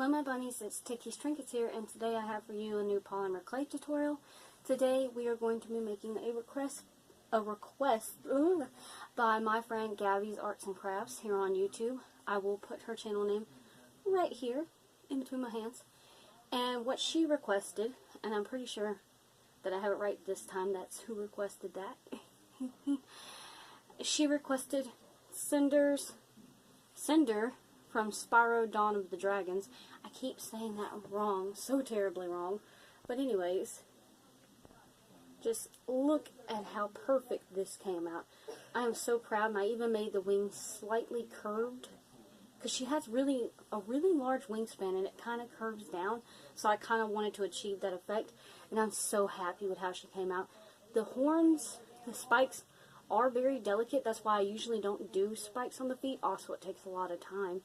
Hello my bunnies, it's Ticky's Trinkets here, and today I have for you a new polymer clay tutorial. Today we are going to be making a request by my friend Gabby's Arts and Crafts here on YouTube. I will put her channel name right here in between my hands. And what she requested, and I'm pretty sure that I have it right this time, that's who requested that. She requested Cynder from Spyro Dawn of the Dragons. I keep saying that wrong, so terribly wrong. But anyways, just look at how perfect this came out. I am so proud, and I even made the wings slightly curved, because she has a really large wingspan, and it kind of curves down, so I kind of wanted to achieve that effect, and I'm so happy with how she came out. The horns, the spikes, are very delicate. That's why I usually don't do spikes on the feet. Also, it takes a lot of time.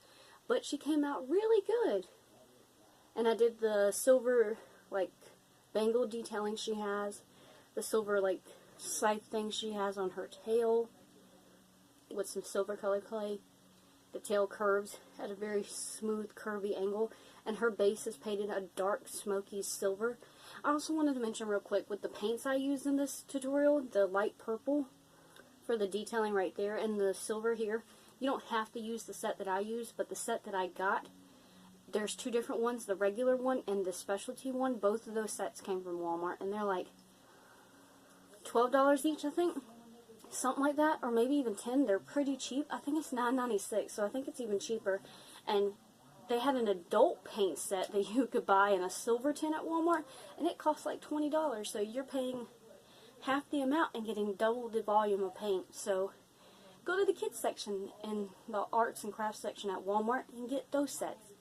But she came out really good. And I did the silver, like, bangle detailing she has. The silver, like, scythe thing she has on her tail. With some silver color clay. The tail curves at a very smooth, curvy angle. And her base is painted a dark, smoky silver. I also wanted to mention real quick, with the paints I used in this tutorial, the light purple for the detailing right there, and the silver here. You don't have to use the set that I use, but the set that I got, there's two different ones, the regular one and the specialty one. Both of those sets came from Walmart, and they're like $12 each, I think. Something like that, or maybe even $10. They're pretty cheap. I think it's $9.96, so I think it's even cheaper. And they had an adult paint set that you could buy in a silver tin at Walmart, and it costs like $20, so you're paying half the amount and getting double the volume of paint. So go to the kids section in the arts and crafts section at Walmart and get those sets.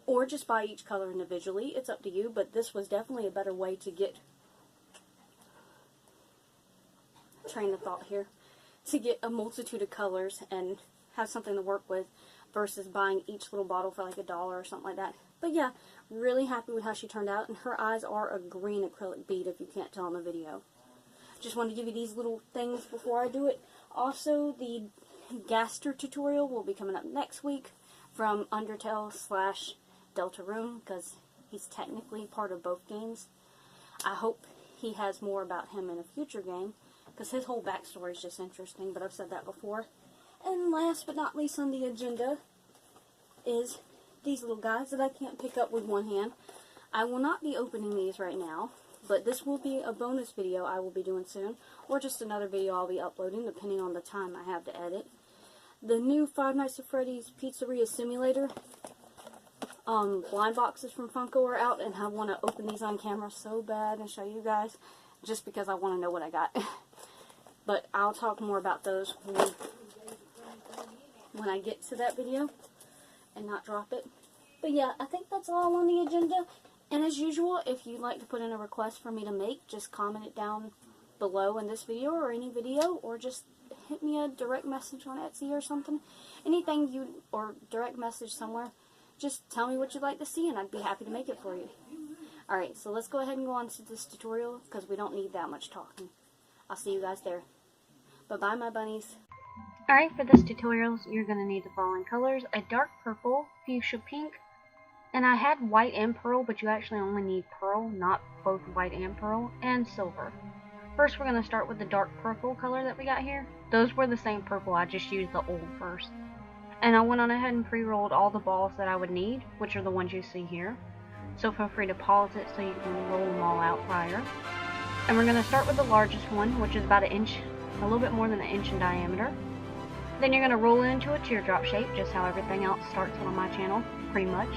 Or just buy each color individually. It's up to you, but this was definitely a better way to get, train of thought here, to get a multitude of colors and have something to work with versus buying each little bottle for like $1 or something like that. But yeah, really happy with how she turned out, and her eyes are a green acrylic bead if you can't tell in the video. Just wanted to give you these little things before I do it. Also, the Gaster tutorial will be coming up next week from Undertale / Deltarune, because he's technically part of both games. I hope he has more about him in a future game, because his whole backstory is just interesting, but I've said that before. And last but not least on the agenda is these little guys that I can't pick up with one hand. I will not be opening these right now, but this will be a bonus video I will be doing soon, or just another video I'll be uploading, depending on the time I have to edit. The new Five Nights at Freddy's Pizzeria Simulator blind boxes from Funko are out, and I want to open these on camera so bad and show you guys, just because I want to know what I got. But I'll talk more about those when I get to that video, and not drop it. But yeah, I think that's all on the agenda. And as usual, if you'd like to put in a request for me to make, just comment it down below in this video or any video, or just hit me a direct message on Etsy or something. Anything or direct message somewhere, just tell me what you'd like to see and I'd be happy to make it for you. Alright, so let's go ahead and go on to this tutorial, because we don't need that much talking. I'll see you guys there. Bye-bye, my bunnies. Alright, for this tutorial, you're going to need the following colors: a dark purple, fuchsia pink, and I had white and pearl, but you actually only need pearl, not both white and pearl, and silver. First, we're going to start with the dark purple color that we got here. Those were the same purple, I just used the old first. And I went on ahead and pre-rolled all the balls that I would need, which are the ones you see here. So feel free to pause it so you can roll them all out prior. And we're going to start with the largest one, which is about an inch, a little bit more than an inch in diameter. Then you're going to roll it into a teardrop shape, just how everything else starts on my channel, pretty much.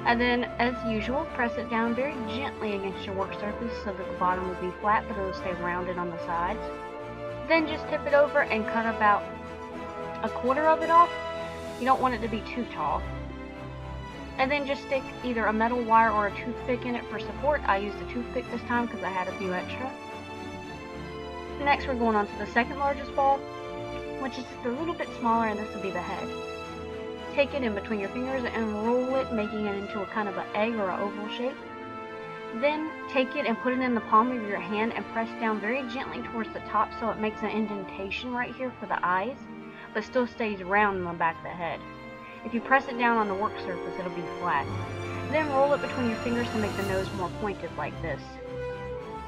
And then, as usual, press it down very gently against your work surface so that the bottom will be flat, but it will stay rounded on the sides. Then just tip it over and cut about a quarter of it off. You don't want it to be too tall. And then just stick either a metal wire or a toothpick in it for support. I used a toothpick this time because I had a few extra. Next, we're going on to the second largest ball, which is just a little bit smaller, and this will be the head. Take it in between your fingers and roll it, making it into a kind of an egg or an oval shape. Then take it and put it in the palm of your hand and press down very gently towards the top so it makes an indentation right here for the eyes, but still stays round in the back of the head. If you press it down on the work surface, it'll be flat. Then roll it between your fingers to make the nose more pointed like this.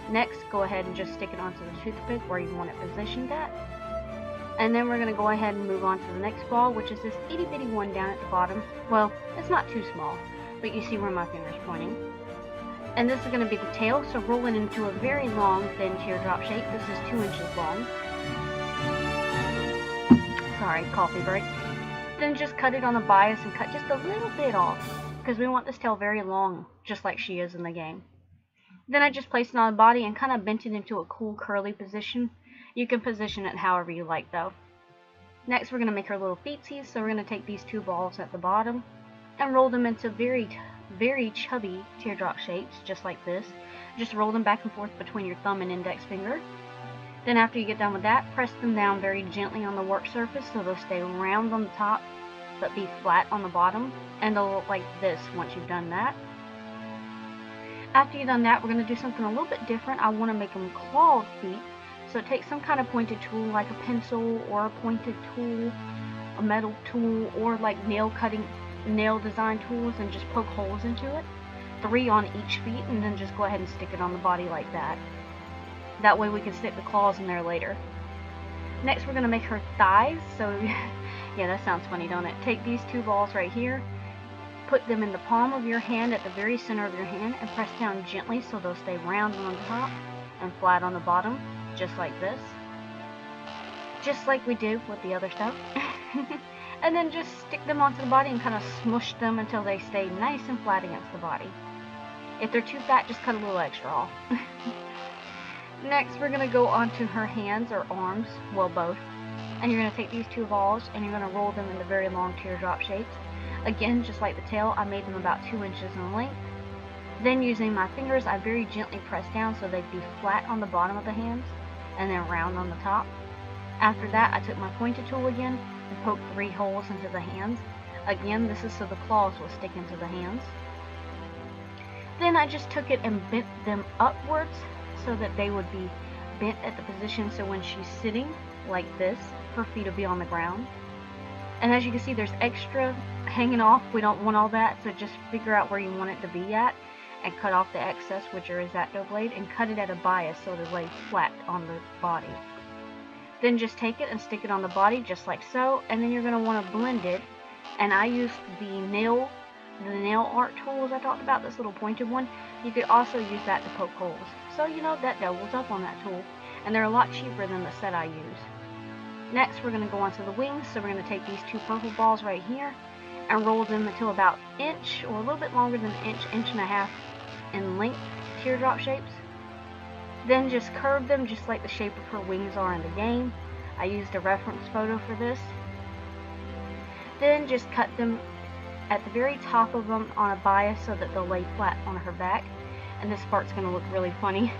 Next, go ahead and just stick it onto the toothpick where you want it positioned at. And then we're going to go ahead and move on to the next ball, which is this itty bitty one down at the bottom. Well, it's not too small, but you see where my finger's pointing. And this is going to be the tail, so roll it into a very long, thin teardrop shape. This is 2 inches long. Sorry, coffee break. Then just cut it on the bias and cut just a little bit off, because we want this tail very long, just like she is in the game. Then I just placed it on the body and kind of bent it into a cool curly position. You can position it however you like though. Next we're going to make her little feetsies, so we're going to take these 2 balls at the bottom and roll them into very chubby teardrop shapes, just like this. Just roll them back and forth between your thumb and index finger. Then after you get done with that, press them down very gently on the work surface so they'll stay round on the top but be flat on the bottom, and they'll look like this once you've done that. After you've done that, we're going to do something a little bit different. I want to make them clawed feet, so take some kind of pointed tool like a pencil or a pointed tool, a metal tool, or like nail design tools, and just poke holes into it. 3 on each feet, and then just go ahead and stick it on the body like that. That way we can stick the claws in there later. Next we're going to make her thighs, so yeah, that sounds funny, don't it? Take these 2 balls right here, put them in the palm of your hand at the very center of your hand, and press down gently so they'll stay round on the top and flat on the bottom, just like this. Just like we did with the other stuff. And then just stick them onto the body and kind of smush them until they stay nice and flat against the body. If they're too fat, just cut a little extra off. Next, we're going to go onto her hands or arms, well both. And you're going to take these 2 balls and you're going to roll them into very long teardrop shapes. Again, just like the tail, I made them about 2 inches in length. Then using my fingers, I very gently press down so they'd be flat on the bottom of the hands and then round on the top. After that, I took my pointed tool again and poked 3 holes into the hands. Again, this is so the claws will stick into the hands. Then I just took it and bent them upwards so that they would be bent at the position, so when she's sitting like this, her feet will be on the ground. And as you can see, there's extra hanging off. We don't want all that, so just figure out where you want it to be at and cut off the excess with your X-Acto blade and cut it at a bias so it'll lay flat on the body. Then just take it and stick it on the body just like so, and then you're going to want to blend it. And I used the nail art tools I talked about, this little pointed one. You could also use that to poke holes. So you know, that doubles up on that tool, and they're a lot cheaper than the set I use. Next we're going to go on to the wings, so we're going to take these 2 purple balls right here and roll them until about inch or a little bit longer than an inch, inch and a half in length teardrop shapes. Then just curve them just like the shape of her wings are in the game. I used a reference photo for this. Then just cut them at the very top of them on a bias so that they'll lay flat on her back, and this part's going to look really funny.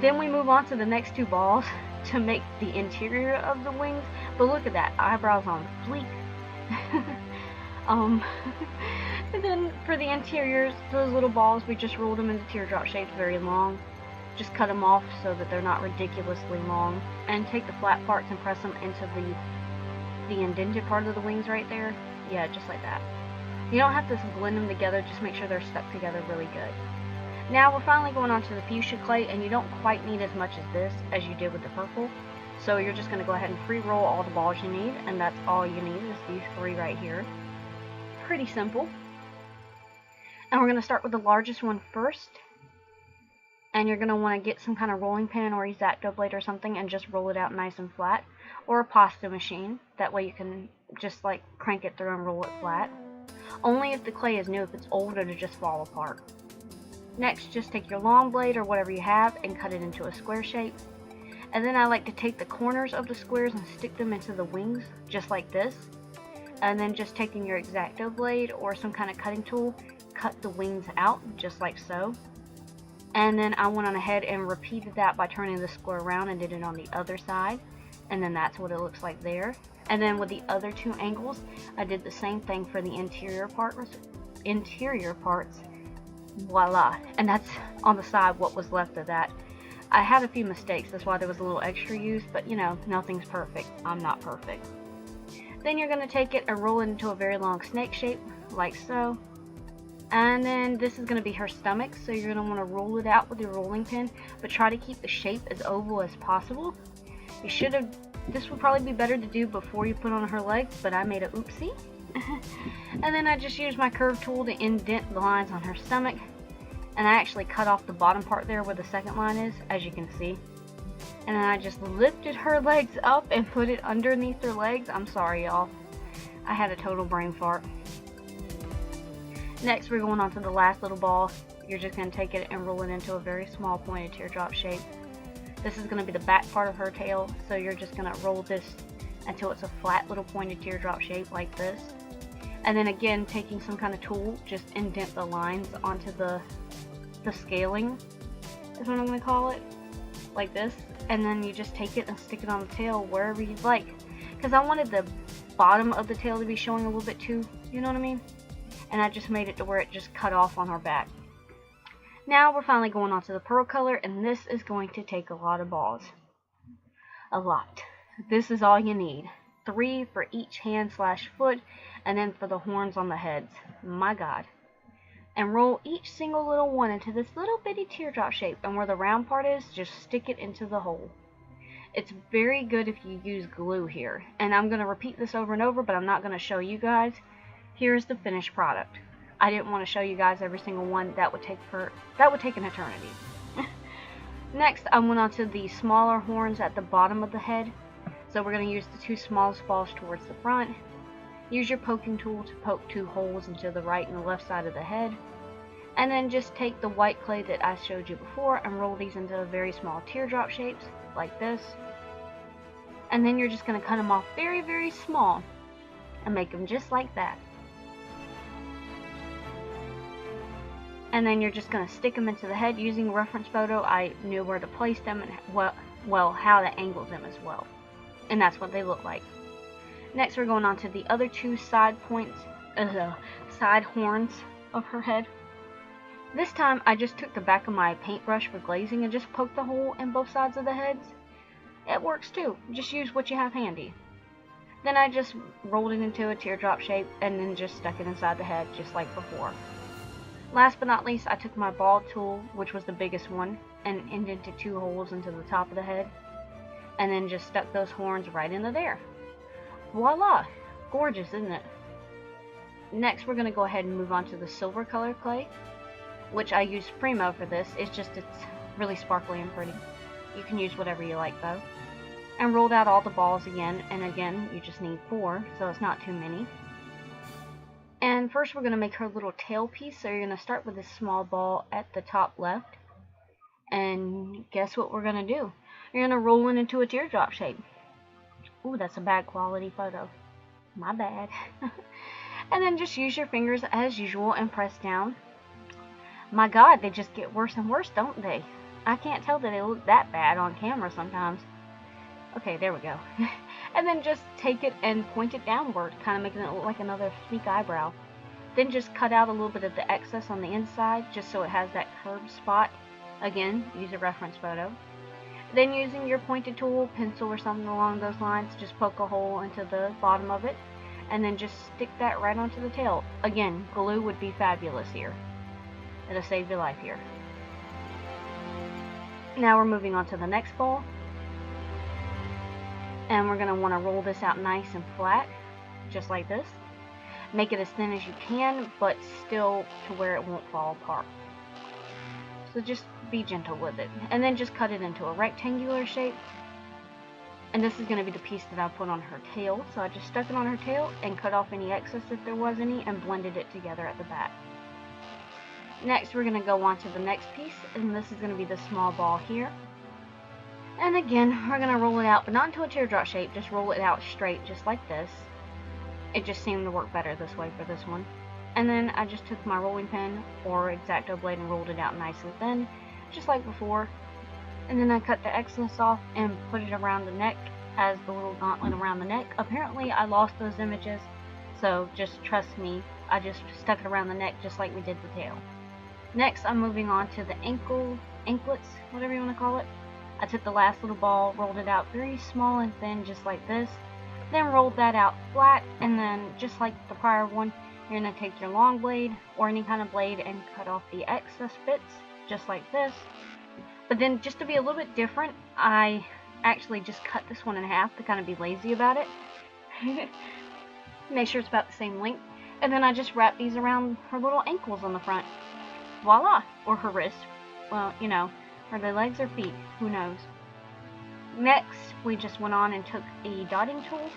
Then we move on to the next 2 balls to make the interior of the wings, but look at that, eyebrows on fleek. And then for the interiors, those little balls, we just rolled them into teardrop shapes very long. Just cut them off so that they're not ridiculously long, and take the flat parts and press them into the indented part of the wings right there. Yeah, just like that. You don't have to blend them together, just make sure they're stuck together really good. Now we're finally going on to the fuchsia clay, and you don't quite need as much as this as you did with the purple. So you're just going to go ahead and pre-roll all the balls you need, and that's all you need is these 3 right here. Pretty simple. And we're going to start with the largest one first. And you're going to want to get some kind of rolling pin or X-Acto blade or something and just roll it out nice and flat. Or a pasta machine. That way you can just like crank it through and roll it flat. Only if the clay is new. If it's old, it'll just fall apart. Next, just take your long blade or whatever you have and cut it into a square shape. And then I like to take the corners of the squares and stick them into the wings, just like this. And then just taking your X-Acto blade or some kind of cutting tool, cut the wings out, just like so. And then I went on ahead and repeated that by turning the square around and did it on the other side. And then that's what it looks like there. And then with the other 2 angles, I did the same thing for the interior parts. Voila. And that's on the side what was left of that. I had a few mistakes, that's why there was a little extra used, but you know, nothing's perfect. I'm not perfect. Then you're going to take it and roll it into a very long snake shape, like so. And then this is going to be her stomach, so you're going to want to roll it out with your rolling pin, but try to keep the shape as oval as possible. This would probably be better to do before you put on her legs, but I made a oopsie. And then I just used my curve tool to indent the lines on her stomach, and I actually cut off the bottom part there where the second line is, as you can see. And then I just lifted her legs up and put it underneath her legs. I'm sorry, y'all. I had a total brain fart. Next, we're going on to the last little ball. You're just going to take it and roll it into a very small pointed teardrop shape. This is going to be the back part of her tail, so you're just going to roll this until it's a flat little pointed teardrop shape like this. And then again, taking some kind of tool, just indent the lines onto the scaling, is what I'm going to call it, like this. And then you just take it and stick it on the tail wherever you'd like. Because I wanted the bottom of the tail to be showing a little bit too, you know what I mean? And I just made it to where it just cut off on her back. Now we're finally going on to the pearl color, and this is going to take a lot of balls. A lot. This is all you need. 3 for each hand/foot, and then for the horns on the heads. My God. And roll each single little one into this little bitty teardrop shape, and where the round part is, just stick it into the hole. It's very good if you use glue here. And I'm going to repeat this over and over, but I'm not going to show you guys. Here's the finished product. I didn't want to show you guys every single one. That would take an eternity. Next, I went on to the smaller horns at the bottom of the head. So we're going to use the 2 smallest balls towards the front. Use your poking tool to poke 2 holes into the right and the left side of the head. And then just take the white clay that I showed you before and roll these into very small teardrop shapes, like this. And then you're just going to cut them off very, very small and make them just like that. And then you're just going to stick them into the head. Using a reference photo, I knew where to place them and how to angle them as well. And that's what they look like. Next, we're going on to the other 2 side horns of her head. This time, I just took the back of my paintbrush for glazing and just poked the hole in both sides of the heads. It works too. Just use what you have handy. Then I just rolled it into a teardrop shape and then just stuck it inside the head just like before. Last but not least, I took my ball tool, which was the biggest one, and indented 2 holes into the top of the head, and then just stuck those horns right into there. Voila! Gorgeous, isn't it? Next, we're going to go ahead and move on to the silver color clay, which I used Primo for this. It's really sparkly and pretty. You can use whatever you like though. And rolled out all the balls again, and again, you just need 4, so it's not too many. And first we're going to make her little tail piece, so you're going to start with this small ball at the top left. And guess what we're going to do? You're going to roll it into a teardrop shape. Ooh, that's a bad quality photo. My bad. And then just use your fingers as usual and press down. My God, they just get worse and worse, don't they? I can't tell that they look that bad on camera sometimes. Okay, there we go. And then just take it and point it downward, kind of making it look like another sleek eyebrow. Then just cut out a little bit of the excess on the inside, just so it has that curved spot. Again, use a reference photo. Then using your pointed tool, pencil or something along those lines, just poke a hole into the bottom of it, and then just stick that right onto the tail. Again, glue would be fabulous here. It'll save your life here. Now we're moving on to the next ball. And we're going to want to roll this out nice and flat, just like this. Make it as thin as you can, but still to where it won't fall apart. So just be gentle with it. And then just cut it into a rectangular shape. And this is going to be the piece that I put on her tail. So I just stuck it on her tail and cut off any excess if there was any and blended it together at the back. Next we're going to go on to the next piece, and this is going to be the small ball here. And again, we're going to roll it out, but not into a teardrop shape, just roll it out straight, just like this. It just seemed to work better this way for this one. And then I just took my rolling pin or X-Acto blade and rolled it out nice and thin, just like before. And then I cut the excess off and put it around the neck as the little gauntlet around the neck. Apparently I lost those images, so just trust me, I just stuck it around the neck just like we did the tail. Next, I'm moving on to the anklets, whatever you want to call it. I took the last little ball, rolled it out very small and thin, just like this. Then roll that out flat, and then just like the prior one, you're going to take your long blade or any kind of blade and cut off the excess bits, just like this. But then just to be a little bit different, I actually just cut this one in half to kind of be lazy about it. Make sure it's about the same length. And then I just wrap these around her little ankles on the front. Voila! Or her wrist. Well, you know, are they legs or feet? Who knows? Next, we just went on and took a dotting tool.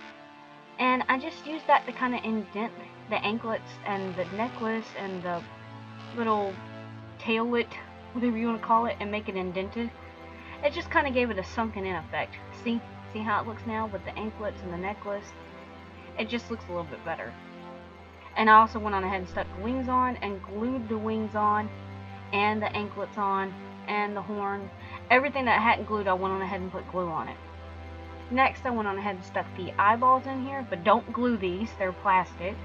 And I just used that to kind of indent the anklets and the necklace and the little taillet, whatever you want to call it, and make it indented. It just kind of gave it a sunken in effect. See how it looks now with the anklets and the necklace? It just looks a little bit better. And I also went on ahead and stuck the wings on and glued the wings on and the anklets on and the horn. Everything that I hadn't glued, I went on ahead and put glue on it. Next, I went on ahead and stuck the eyeballs in here, but don't glue these, they're plastic.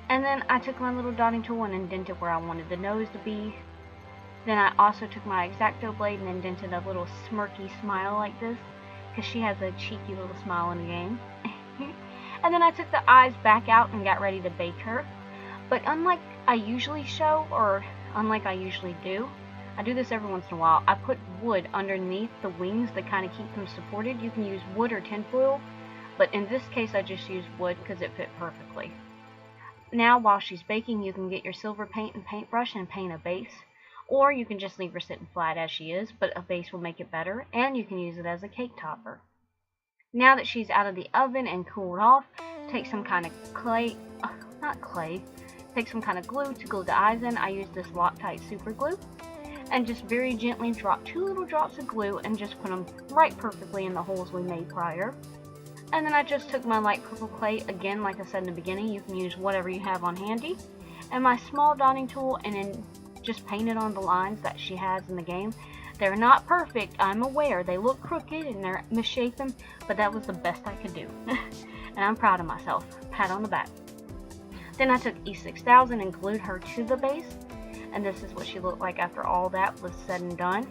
And then I took my little dotting tool and indented where I wanted the nose to be. Then I also took my X-Acto blade and indented a little smirky smile like this, because she has a cheeky little smile in the game. And then I took the eyes back out and got ready to bake her. But unlike I usually show, or unlike I usually do, I do this every once in a while, I put wood underneath the wings to kind of keep them supported. You can use wood or tinfoil, but in this case I just used wood because it fit perfectly. Now while she's baking, you can get your silver paint and paintbrush and paint a base. Or you can just leave her sitting flat as she is, but a base will make it better, and you can use it as a cake topper. Now that she's out of the oven and cooled off, take some kind of take some kind of glue to glue the eyes in. I used this Loctite super glue, and just very gently drop 2 little drops of glue and just put them right perfectly in the holes we made prior. And then I just took my light purple clay, again like I said in the beginning, you can use whatever you have on handy, and my small dotting tool, and then just painted on the lines that she has in the game. They're not perfect, I'm aware. They look crooked and they're misshapen, but that was the best I could do. And I'm proud of myself. Pat on the back. Then I took E6000 and glued her to the base. And this is what she looked like after all that was said and done.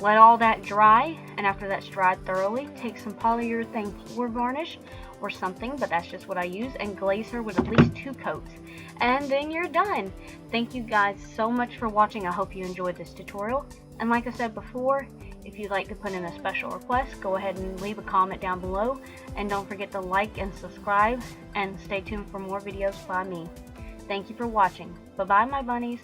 Let all that dry, and after that's dried thoroughly, take some polyurethane floor varnish or something, but that's just what I use, and glaze her with at least 2 coats. And then you're done. Thank you guys so much for watching. I hope you enjoyed this tutorial. And like I said before, if you'd like to put in a special request, go ahead and leave a comment down below. And don't forget to like and subscribe, and stay tuned for more videos by me. Thank you for watching. Bye-bye, my bunnies.